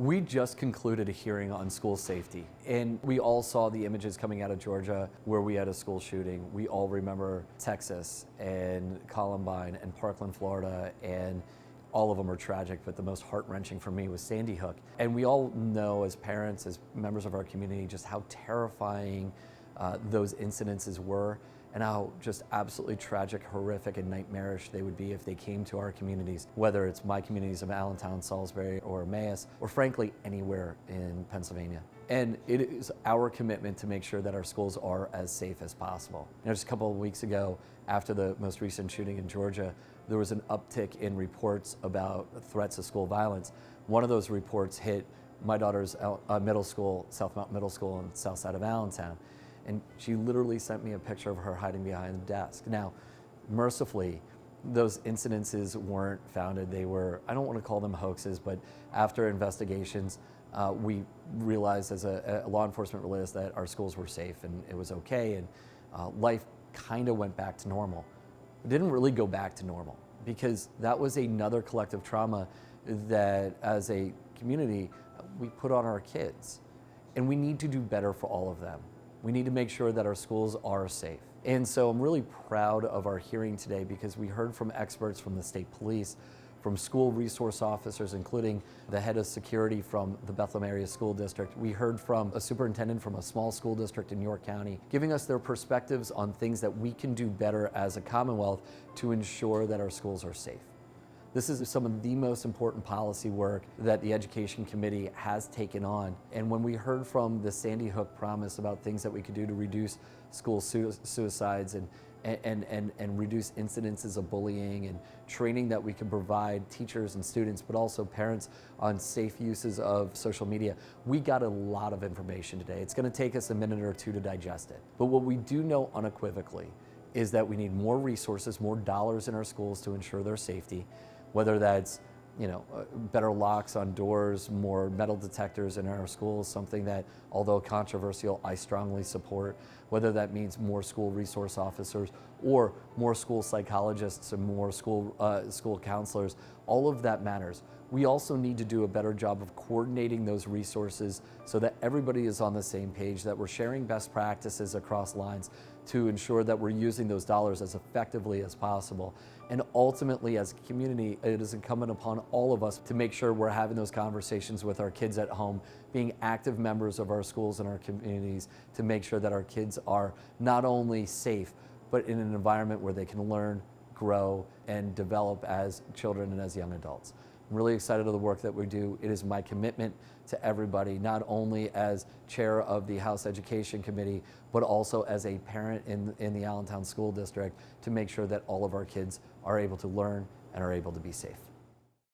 We just concluded a hearing on school safety, and we all saw the images coming out of Georgia where we had a school shooting. We all remember Texas and Columbine and Parkland, Florida, and all of them are tragic, but the most heart-wrenching for me was Sandy Hook. And we all know as parents, as members of our community, just how terrifying those incidences were, and how just absolutely tragic, horrific, and nightmarish they would be if they came to our communities, whether it's my communities of Allentown, Salisbury, or Emmaus, or frankly, anywhere in Pennsylvania. And it is our commitment to make sure that our schools are as safe as possible. Just a couple of weeks ago, after the most recent shooting in Georgia, there was an uptick in reports about threats of school violence. One of those reports hit my daughter's middle school, South Mountain Middle School on the south side of Allentown. And she literally sent me a picture of her hiding behind the desk. Now, mercifully, those incidences weren't founded. They were, I don't want to call them hoaxes, but after investigations, we realized as a law enforcement realized that our schools were safe and it was okay, and life kind of went back to normal. It didn't really go back to normal because that was another collective trauma that as a community we put on our kids, and we need to do better for all of them. We need to make sure that our schools are safe. And so I'm really proud of our hearing today because we heard from experts from the state police, from school resource officers, including the head of security from the Bethlehem Area School District. We heard from a superintendent from a small school district in York County, giving us their perspectives on things that we can do better as a Commonwealth to ensure that our schools are safe. This is some of the most important policy work that the Education Committee has taken on. And when we heard from the Sandy Hook promise about things that we could do to reduce school suicides and reduce incidences of bullying and training that we can provide teachers and students, but also parents on safe uses of social media, we got a lot of information today. It's going to take us a minute or two to digest it. But what we do know unequivocally is that we need more resources, more dollars in our schools to ensure their safety, whether that's better locks on doors, more metal detectors in our schools, something that, although controversial, I strongly support, whether that means more school resource officers or more school psychologists and more school counselors. All of that matters. We also need to do a better job of coordinating those resources so that everybody is on the same page, that we're sharing best practices across lines to ensure that we're using those dollars as effectively as possible. And ultimately, as a community, it is incumbent upon all of us to make sure we're having those conversations with our kids at home, being active members of our schools and our communities to make sure that our kids are not only safe, but in an environment where they can learn, grow, and develop as children and as young adults. I'm really excited of the work that we do. It is my commitment to everybody, not only as chair of the House Education Committee, but also as a parent in the Allentown School District, to make sure that all of our kids are able to learn and are able to be safe.